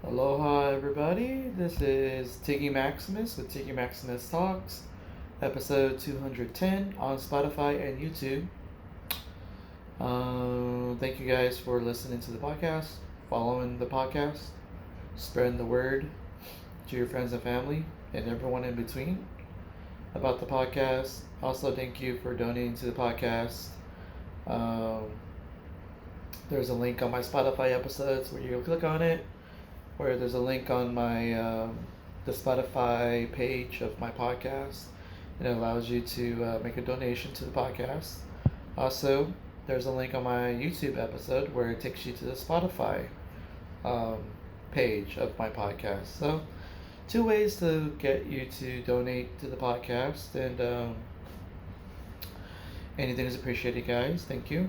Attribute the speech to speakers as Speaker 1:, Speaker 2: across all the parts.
Speaker 1: Aloha, everybody. This is Tiggy Maximus with Tiggy Maximus Talks, episode 210 on Spotify and YouTube. Thank you guys for listening to the podcast, following the podcast, spreading the word to your friends and family, and everyone in between about the podcast. Also, thank you for donating to the podcast. There's a link on my Spotify episodes where you click on it, where there's a link on my the Spotify page of my podcast, and it allows you to make a donation to the podcast. Also, there's a link on my YouTube episode where it takes you to the Spotify um, page of my podcast. So, two ways to get you to donate to the podcast, and anything is appreciated, guys. Thank you.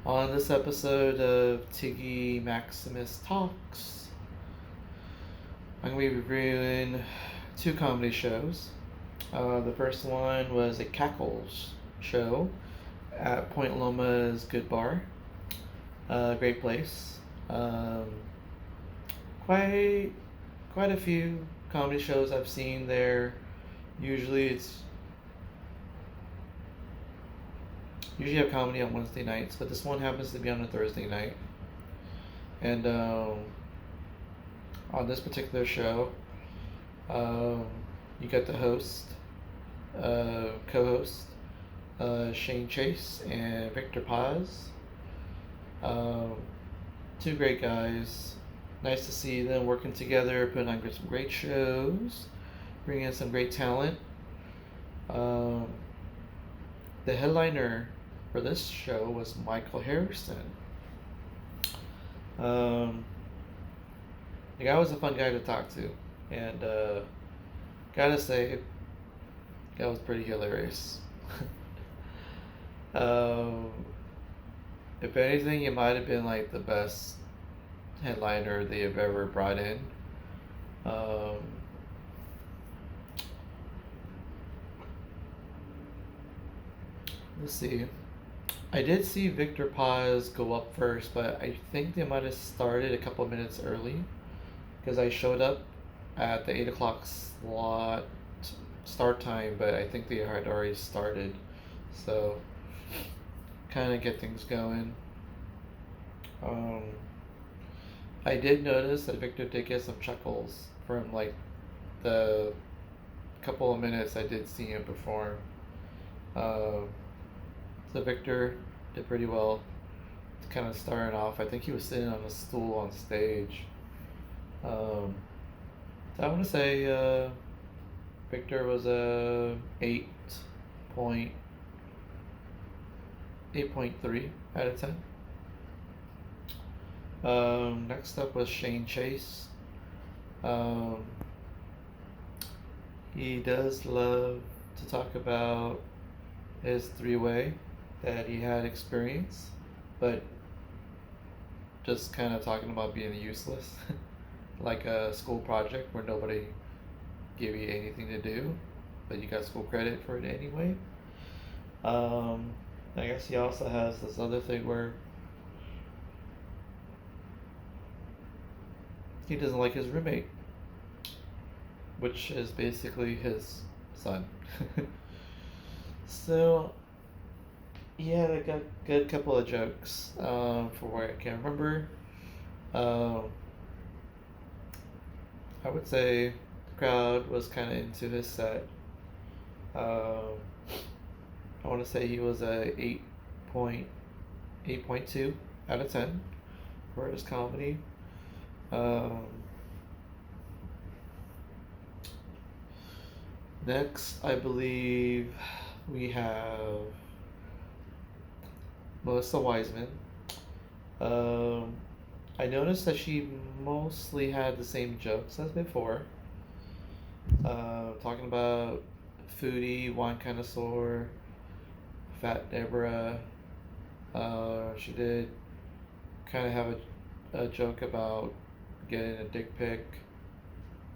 Speaker 1: On this episode of Tiggy Maximus Talks, I'm going to be reviewing two comedy shows. The first one was a Cackles show at Point Loma's Good Bar. Great place. Quite a few comedy shows I've seen there. Usually have comedy on Wednesday nights, but this one happens to be on a Thursday night. And on this particular show, you got the host, co-host, Shane Chase and Victor Paz. Two great guys. Nice to see them working together, putting on some great shows, bringing in some great talent. The headliner for this show was Michael Harrison. The guy was a fun guy to talk to, and gotta say, the guy was pretty hilarious. If anything, it might have been like the best headliner they have ever brought in. Let's see. I did see Victor Paz go up first, but I think they might have started a couple of minutes early because I showed up at the 8 o'clock slot start time, but I think they had already started. So, kind of get things going. I did notice that Victor did get some chuckles from like the couple of minutes I did see him perform. So Victor did pretty well. Kind of starting off. I think he was sitting on a stool on stage. So I want to say Victor was a 8.3 out of 10. Next up was Shane Chase. He does love to talk about his three-way that he had experience, but just kind of talking about being useless, like a school project where nobody gave you anything to do, but you got school credit for it anyway. I guess he also has this other thing where he doesn't like his roommate, which is basically his son. So, yeah, they got good couple of jokes for what I can remember. I would say the crowd was kind of into his set. I want to say he was a 8.2 out of 10 for his comedy. Next, I believe we have Melissa Wiseman. I noticed that she mostly had the same jokes as before. Talking about foodie, wine connoisseur, Fat Deborah. She did kind of have a joke about getting a dick pic,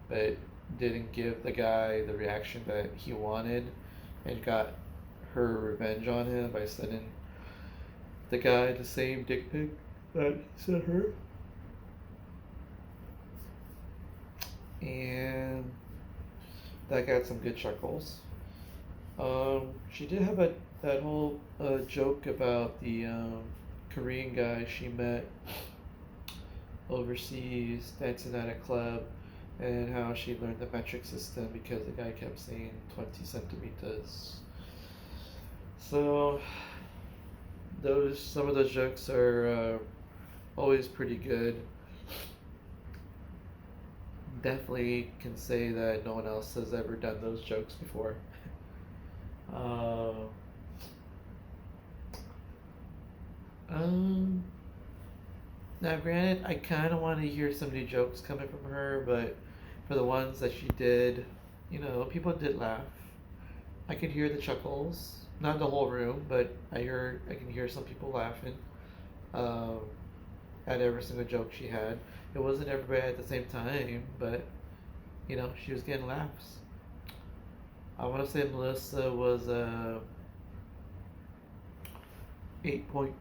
Speaker 1: but didn't give the guy the reaction that he wanted, and got her revenge on him by sending the guy the same dick pic that he sent her. and that got some good chuckles. She did have that whole joke about the Korean guy she met overseas dancing at a club, and how she learned the metric system because the guy kept saying 20 centimeters. So those some of those jokes are always pretty good. Definitely can say that no one else has ever done those jokes before. Uh, um, Now, granted, I kind of want to hear some new jokes coming from her, but for the ones that she did, people did laugh. I could hear the chuckles, not the whole room, but I can hear some people laughing um, at every single joke she had. It wasn't everybody at the same time, but she was getting laughs. I want to say Melissa was 8.35,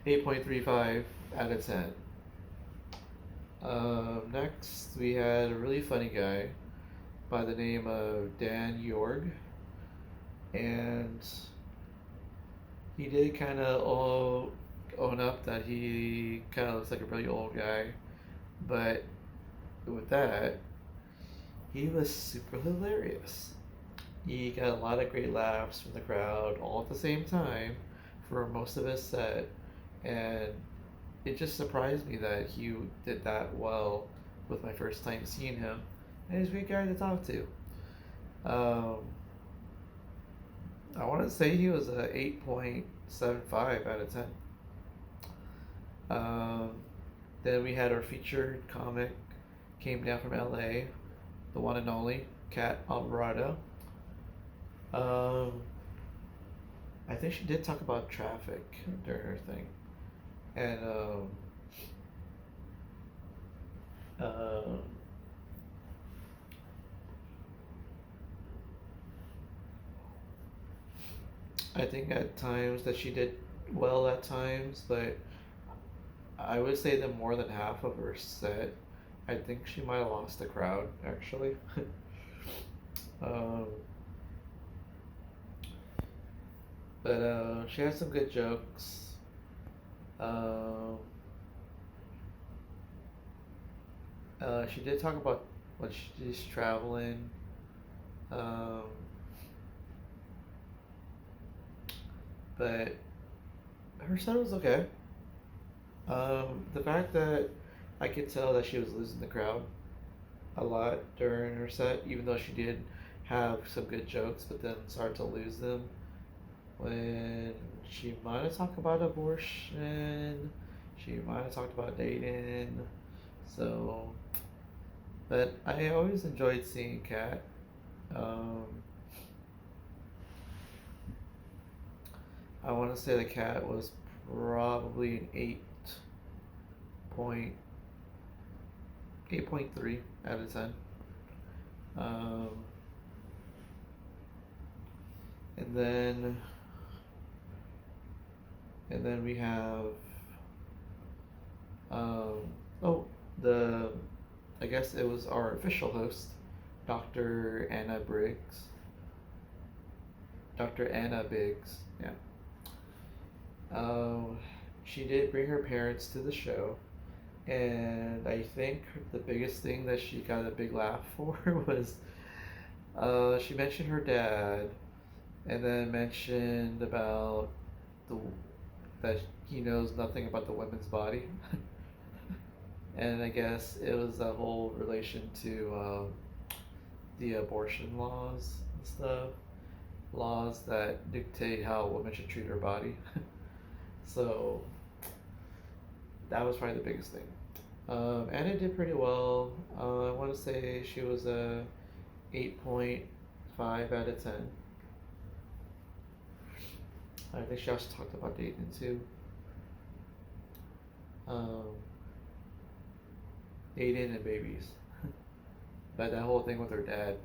Speaker 1: 8.35 out of 10. Next, we had a really funny guy by the name of Dan Yorg, and he did kind of own up that he kind of looks like a really old guy, but with that, he was super hilarious. He got a lot of great laughs from the crowd all at the same time for most of his set, and it just surprised me that he did that well with my first time seeing him. And he's a great guy to talk to. Um, I want to say he was a 8.75 out of 10. Um, then we had our featured comic, came down from LA, the one and only Kat Alvarado. I think she did talk about traffic during her thing, and um, I think at times that she did well at times, but I would say that more than half of her set, I think she might have lost the crowd actually. um, but she has some good jokes. Um, she did talk about when she's traveling. Um, but her set was okay. The fact that I could tell that she was losing the crowd a lot during her set, even though she did have some good jokes, but then started to lose them when she might have talked about abortion, she might have talked about dating. So, but I always enjoyed seeing Kat. Um, I want to say the Cat was probably an 8.3 out of 10. Um, and then we have um, oh the I guess it was our official host, Dr. Anna Briggs. Dr. Anna Biggs, yeah. Um, she did bring her parents to the show, and I think the biggest thing that she got a big laugh for was she mentioned her dad, and then mentioned about the that he knows nothing about the women's body, and I guess it was a whole relation to the abortion laws and stuff, laws that dictate how a woman should treat her body. So that was probably the biggest thing. Anna did pretty well. I want to say she was a 8.5 out of 10. I think she also talked about dating too. Um, Dating and babies. But that whole thing with her dad,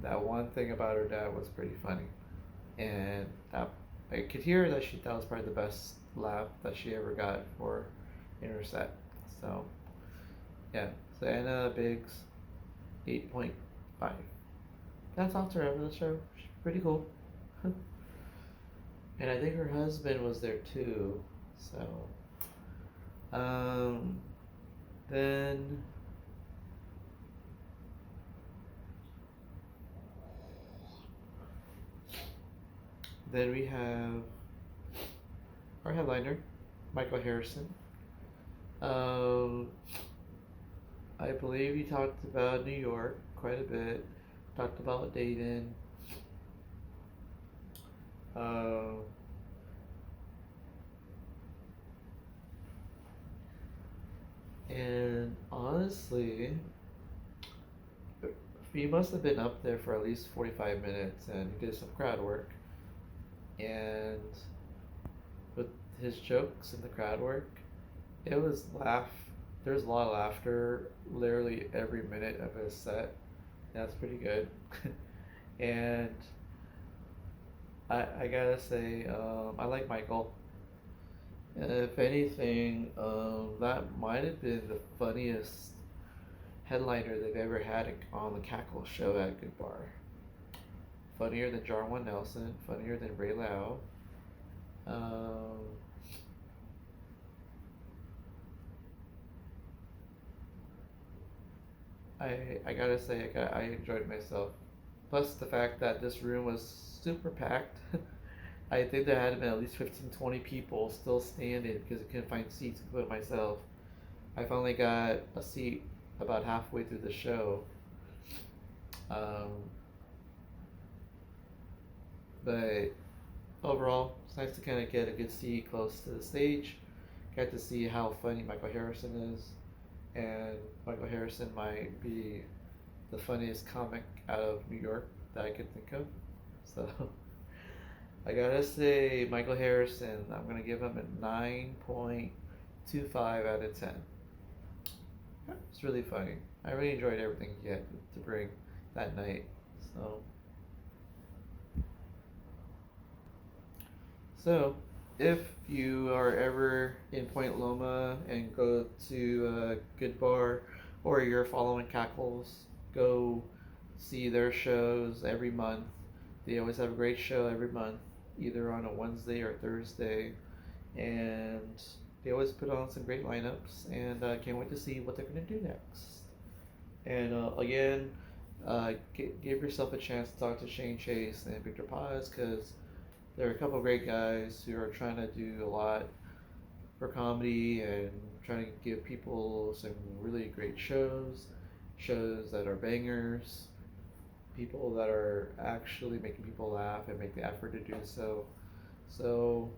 Speaker 1: that one thing about her dad was pretty funny. and I could hear that she thought was probably the best laugh that she ever got for in her set. So yeah, so Anna Biggs, 8.5. That's after her the show. She's pretty cool. And I think her husband was there too. So um, then we have our headliner, Michael Harrison. Um, I believe he talked about New York quite a bit. Talked about Dayton. Uh, and honestly, he must have been up there for at least 45 minutes, and he did some crowd work. And with his jokes and the crowd work, it was laugh. There's a lot of laughter literally every minute of his set. That's pretty good. And I gotta say, I like Michael. If anything, that might have been the funniest headliner they've ever had on the Cackle show at Good Bar. Funnier than Jarwan Nelson, funnier than Ray Lau. Um, I gotta say, I enjoyed myself. Plus the fact that this room was super packed. I think there had been at least 15, 20 people still standing because I couldn't find seats, including myself. I finally got a seat about halfway through the show. Um, but overall, it's nice to kind of get a good seat close to the stage. Got to see how funny Michael Harrison is, and Michael Harrison might be the funniest comic out of New York that I could think of. So I gotta say, Michael Harrison, I'm gonna give him a 9.25 out of 10. It's really funny. I really enjoyed everything he had to bring that night. So, if you are ever in Point Loma and go to a Good Bar, or you're following Cackles, go see their shows every month. They always have a great show every month, either on a Wednesday or Thursday, and they always put on some great lineups. And I can't wait to see what they're gonna do next. And again, give yourself a chance to talk to Shane Chase and Victor Paz, because they're a couple of great guys who are trying to do a lot for comedy and trying to give people some really great shows that are bangers, people that are actually making people laugh and make the effort to do so. So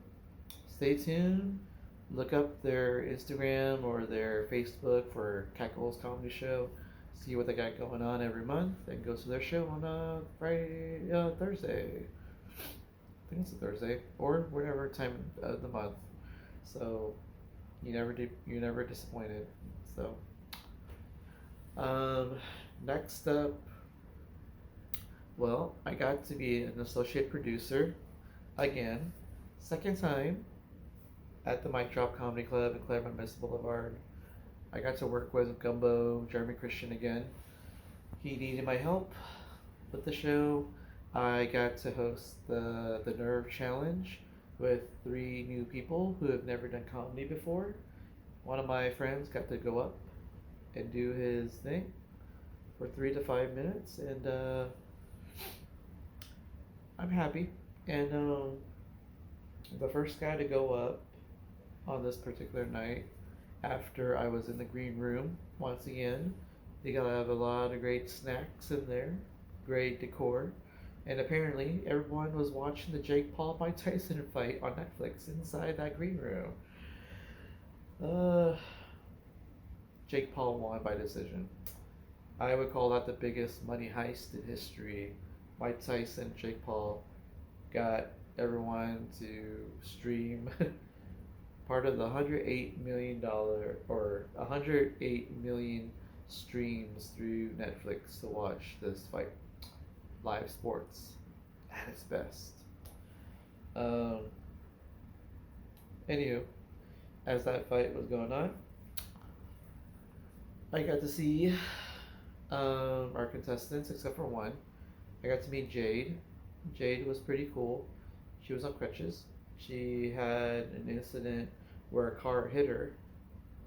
Speaker 1: stay tuned. Look up their Instagram or their Facebook for Cackle's Comedy Show. See what they got going on every month, and go to their show on Thursday. I think it's a Thursday or whatever time of the month. So you're never disappointed. So next up, well, I got to be an associate producer again, second time at the Mic Drop Comedy Club in Claremont Mesa Boulevard. I got to work with Gumbo, Jeremy Christian again. He needed my help with the show. I got to host the Nerve Challenge with 3 new people who have never done comedy before. One of my friends got to go up and do his thing for 3 to 5 minutes, and I'm happy. And the first guy to go up on this particular night, after I was in the green room once again, they gotta have a lot of great snacks in there, great decor, and apparently everyone was watching the Jake Paul Mike Tyson fight on Netflix inside that green room. Jake Paul won by decision. I would call that the biggest money heist in history. Mike Tyson, Jake Paul got everyone to stream part of the $108 million or 108 million streams through Netflix to watch this fight. Live sports at its best. Um, Anywho, as that fight was going on, I got to see our contestants, except for one. I got to meet Jade. Jade was pretty cool. She was on crutches. She had an incident where a car hit her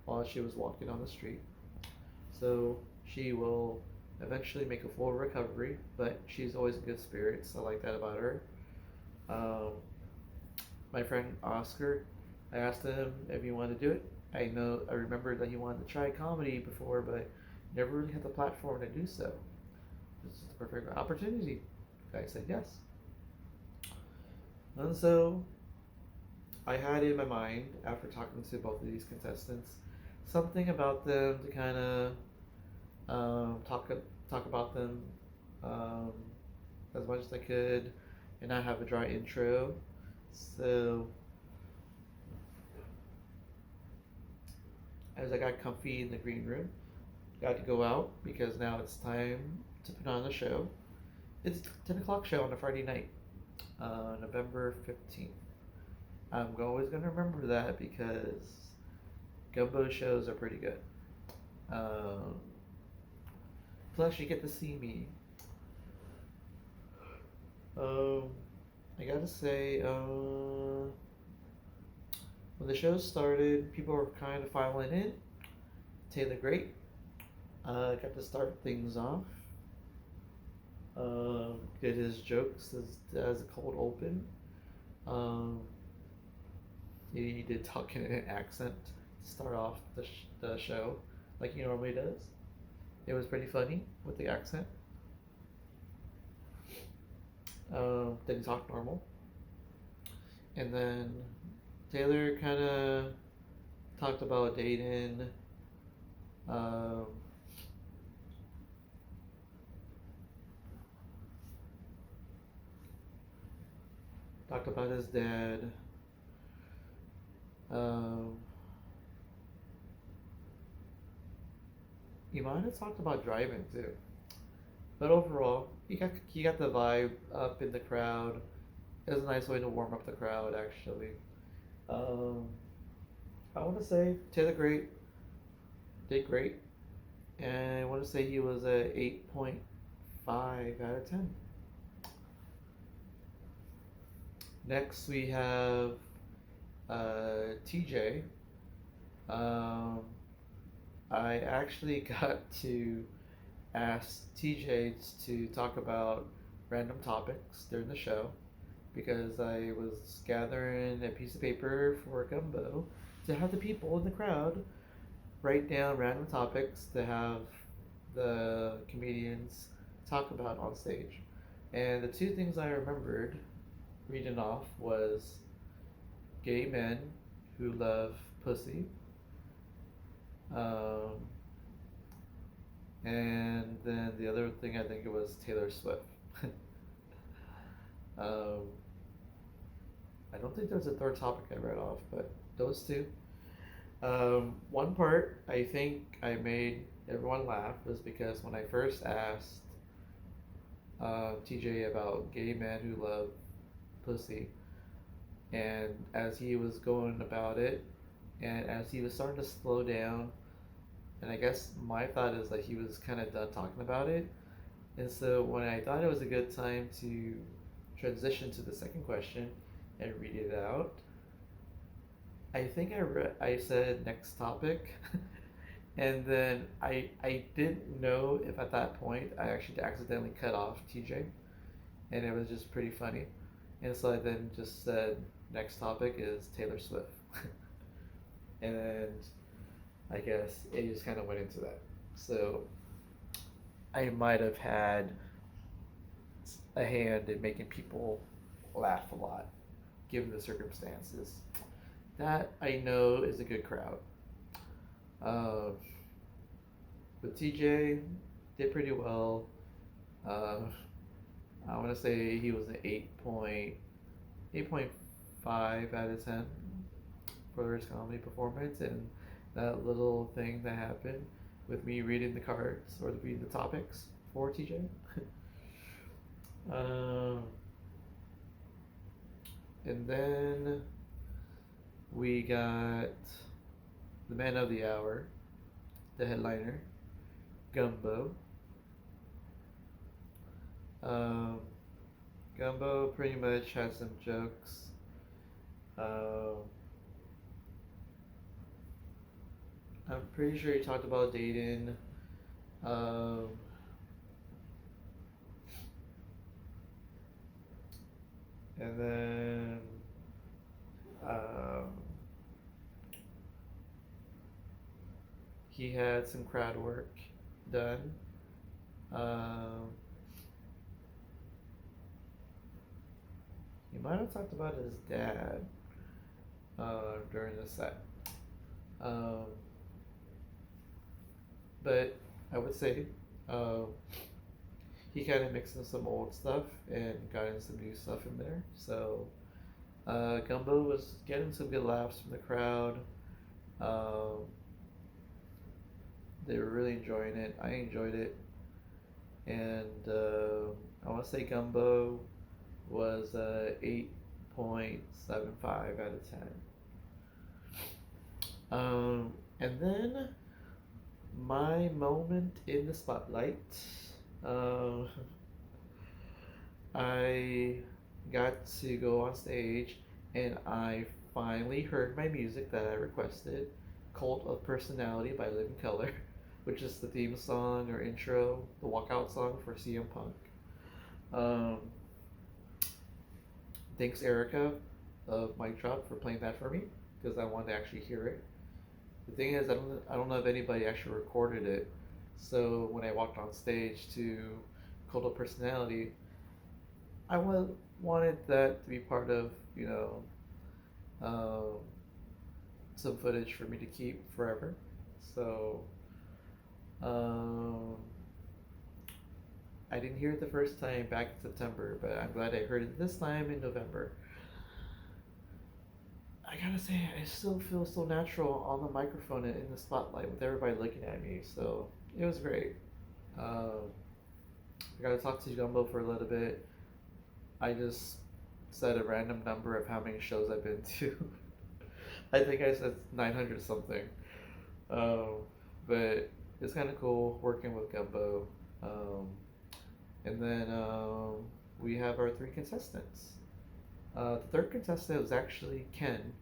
Speaker 1: while she was walking on the street. So she will eventually make a full recovery, but she's always in good spirits. I like that about her. Um, my friend Oscar, I asked him if he wanted to do it. I remember that he wanted to try comedy before, but never really had the platform to do so. This is the perfect opportunity. The guy said yes. And so I had in my mind, after talking to both of these contestants, something about them to kind of talk about them um, as much as I could, and not have a dry intro. So as I got comfy in the green room, got to go out because now it's time to put on the show. It's 10 o'clock show on a Friday night, November 15th. I'm always gonna remember that because Gumbo shows are pretty good. Um, Plus, you get to see me. Um, I gotta say, when the show started, people were kind of filing in. Taylor Great got to start things off. Did his jokes as a cold open. Um, he did talk in an accent to start off the show, like he normally does. It was pretty funny with the accent. Then he talked normal. And then Taylor kind of talked about dating. Um, Talked about his dad. Um, he might have talked about driving too. But overall, he got the vibe up in the crowd. It was a nice way to warm up the crowd, actually. Um, I want to say Taylor Great did great, and I want to say he was a 8.5 out of 10. Next, we have TJ. Um, I actually got to ask TJ to talk about random topics during the show because I was gathering a piece of paper for Gumbo to have the people in the crowd write down random topics to have the comedians talk about on stage. And the two things I remembered reading off was gay men who love pussy, um, and then the other thing I think it was Taylor Swift. um, I don't think there's a third topic I read off, but those two. One part I think I made everyone laugh was because when I first asked TJ about gay men who love pussy, and as he was going about it, and as he was starting to slow down, and I guess my thought is that he was kind of done talking about it, and so when I thought it was a good time to transition to the second question and read it out, I think I said next topic, and then I didn't know if at that point I actually accidentally cut off TJ, and it was just pretty funny, and so I then just said next topic is Taylor Swift, and I guess it just kind of went into that. So I might have had a hand in making people laugh a lot, given the circumstances. That I know is a good crowd. Uh, but TJ did pretty well. Uh, I want to say he was an 8.5 out of 10 for his comedy performance, and that little thing that happened with me reading the cards or reading the topics for TJ. um, And then we got the man of the hour, the headliner, Gumbo. Um, Gumbo pretty much had some jokes. Um, I'm pretty sure he talked about dating. Um, and then um, he had some crowd work done. Um, he might have talked about his dad during the set. Um, but I would say um, he kind of mixed in some old stuff and got in some new stuff in there. So Gumbo was getting some good laughs from the crowd. Um, they were really enjoying it. I enjoyed it. And I want to say Gumbo was 8.75 out of 10. And then my moment in the spotlight. Um, I got to go on stage and I finally heard my music that I requested, Cult of Personality by Living Color, which is the theme song or intro, the walkout song for CM Punk. Um, thanks Erica of Mic Drop for playing that for me because I wanted to actually hear it. The thing is, I don't know if anybody actually recorded it, so when I walked on stage to Cult of Personality, I wanted that to be part of, um, some footage for me to keep forever. So, um, I didn't hear it the first time back in September, but I'm glad I heard it this time in November. I gotta say, I still feel so natural on the microphone and in the spotlight with everybody looking at me, so it was great. I got to talk to Gumbo for a little bit. I just said a random number of how many shows I've been to. I think I said 900 something. Um, but it's kind of cool working with Gumbo. Um, and then we have our three contestants. The third contestant was actually Ken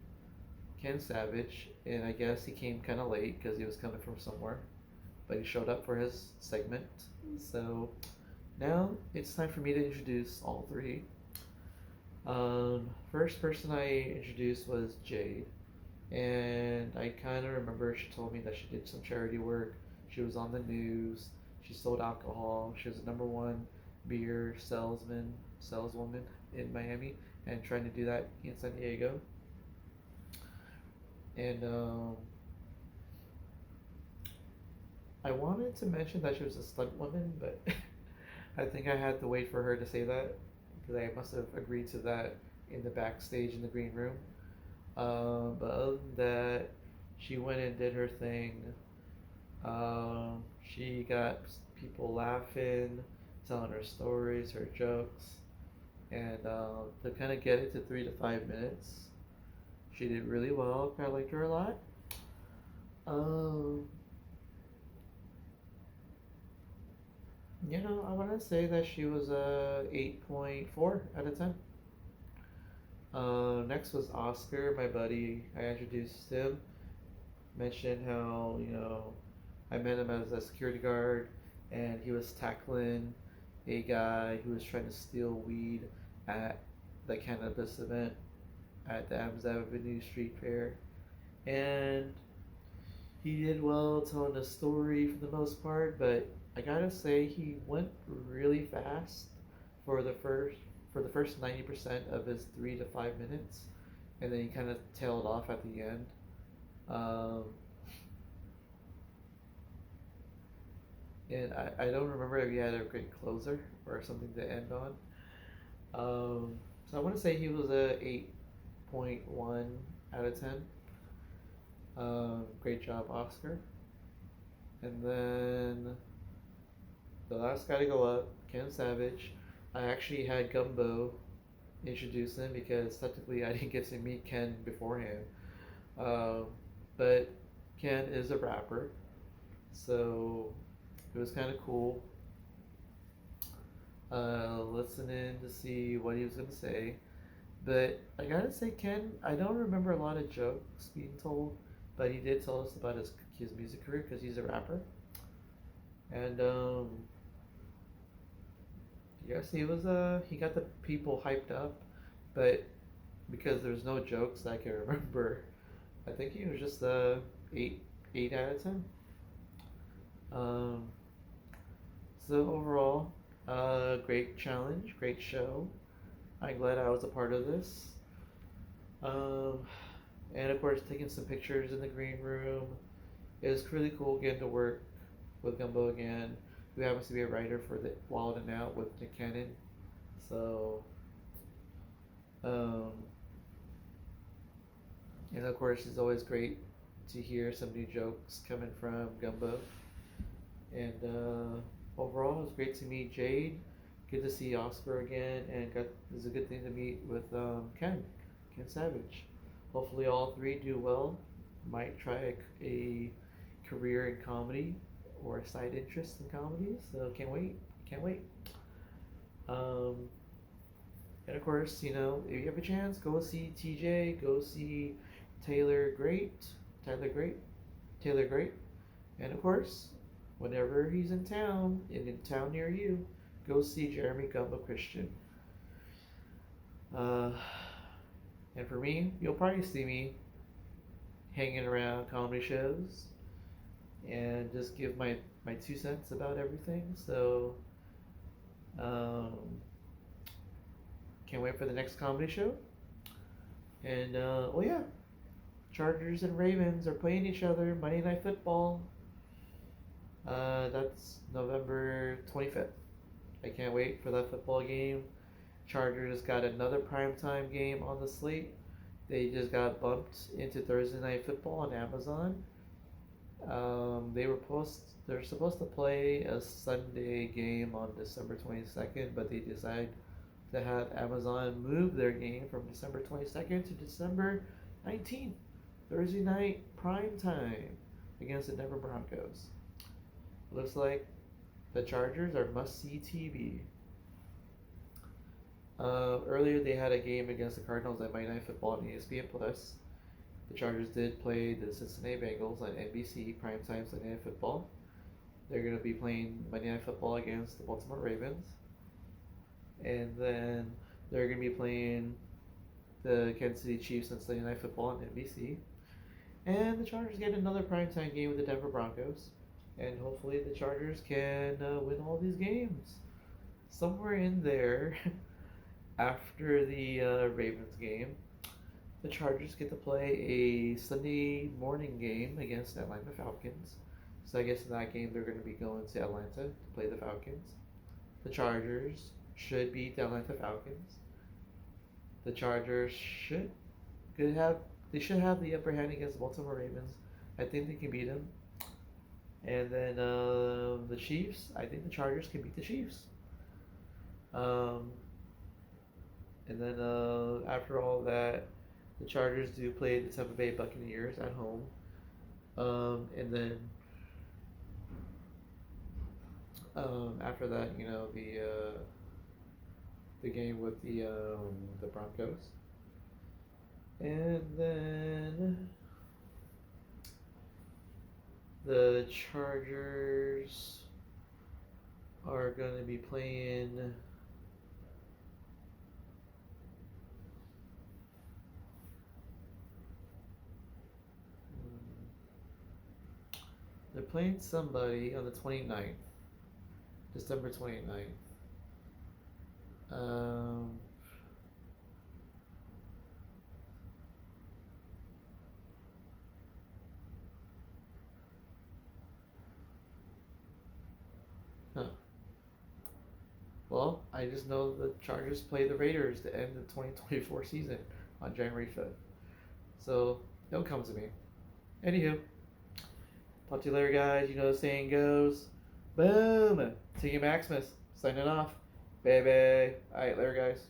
Speaker 1: Savage, and I guess he came kind of late because he was coming from somewhere, but he showed up for his segment. So now it's time for me to introduce all three. First person I introduced was Jade, and I kind of remember she told me that she did some charity work. She was on the news. She sold alcohol. She was the number one beer saleswoman in Miami, and trying to do that in San Diego. And I wanted to mention that she was a stunt woman, but I think I had to wait for her to say that because I must have agreed to that in the backstage in the green room. But other than that, she went and did her thing. She got people laughing, telling her stories, her jokes, and to kind of get it to 3 to 5 minutes, she did really well. I liked her a lot. Um, I want to say that she was a 8.4 out of 10. Next was Oscar, my buddy. I introduced him, mentioned how, I met him as a security guard and he was tackling a guy who was trying to steal weed at the cannabis event at the Adams Avenue Street Fair. And he did well telling the story for the most part, but I gotta say he went really fast for the first 90% of his 3 to 5 minutes, and then he kind of tailed off at the end. Um, and I don't remember if he had a great closer or something to end on. So I want to say he was a 8.1 out of 10. Great job, Oscar. And then the last guy to go up, Ken Savage. I actually had Gumbo introduce him because technically I didn't get to meet Ken beforehand. Um, but Ken is a rapper, so it was kind of cool listening to see what he was gonna say. But I gotta say, Ken, I don't remember a lot of jokes being told, but he did tell us about his music career because he's a rapper, and yes, he got the people hyped up, but because there's no jokes that I can remember, I think he was just eight out of 10. Um, so overall, great challenge, great show. I'm glad I was a part of this. Um, and of course, taking some pictures in the green room. It was really cool getting to work with Gumbo again, who happens to be a writer for the Wild and Out with Nick Cannon. So, um, and of course, it's always great to hear some new jokes coming from Gumbo. And overall, it was great to meet Jade. Good to see Oscar again, and it's a good thing to meet with Ken Savage. Hopefully, all three do well. Might try a career in comedy or a side interest in comedy. So can't wait, can't wait. Um, and of course, if you have a chance, go see TJ, go see Taylor Great, Tyler Great, Taylor Great, and of course, whenever he's in town, in town near you, go see Jeremy Gumbo Christian. Uh, and for me, you'll probably see me hanging around comedy shows and just give my 2 cents about everything. So, um, can't wait for the next comedy show. And, well, yeah, Chargers and Ravens are playing each other Monday Night Football. That's November 25th. I can't wait for that football game. Chargers got another primetime game on the slate. They just got bumped into Thursday Night Football on Amazon. They're supposed to play a Sunday game on December 22nd, but they decide to have Amazon move their game from December 22nd to December 19th, Thursday night prime time against the Denver Broncos. Looks like the Chargers are must-see TV. Earlier, they had a game against the Cardinals at Monday Night Football on ESPN Plus. The Chargers did play the Cincinnati Bengals on NBC primetime Sunday Night Football. They're going to be playing Monday Night Football against the Baltimore Ravens. And then they're going to be playing the Kansas City Chiefs on Sunday Night Football on NBC. And the Chargers get another primetime game with the Denver Broncos. And hopefully the Chargers can win all these games. Somewhere in there, after the Ravens game, the Chargers get to play a Sunday morning game against the Atlanta Falcons. So I guess in that game they're going to be going to Atlanta to play the Falcons. The Chargers should beat the Atlanta Falcons. The Chargers should have the upper hand against the Baltimore Ravens. I think they can beat them. And then the Chiefs, I think the Chargers can beat the Chiefs. And then after all that, the Chargers do play the Tampa Bay Buccaneers at home. And then after that, the game with the Broncos. And then the Chargers are going to be playing they're playing somebody on the 29th, December 29th. Huh. Well, I just know the Chargers play the Raiders to end the 2024 season on January 5th. So, don't come to me. Anywho, talk to you later, guys. You know the saying goes, boom! Tiggy Maximus, signing off. Baby. Alright, later, guys.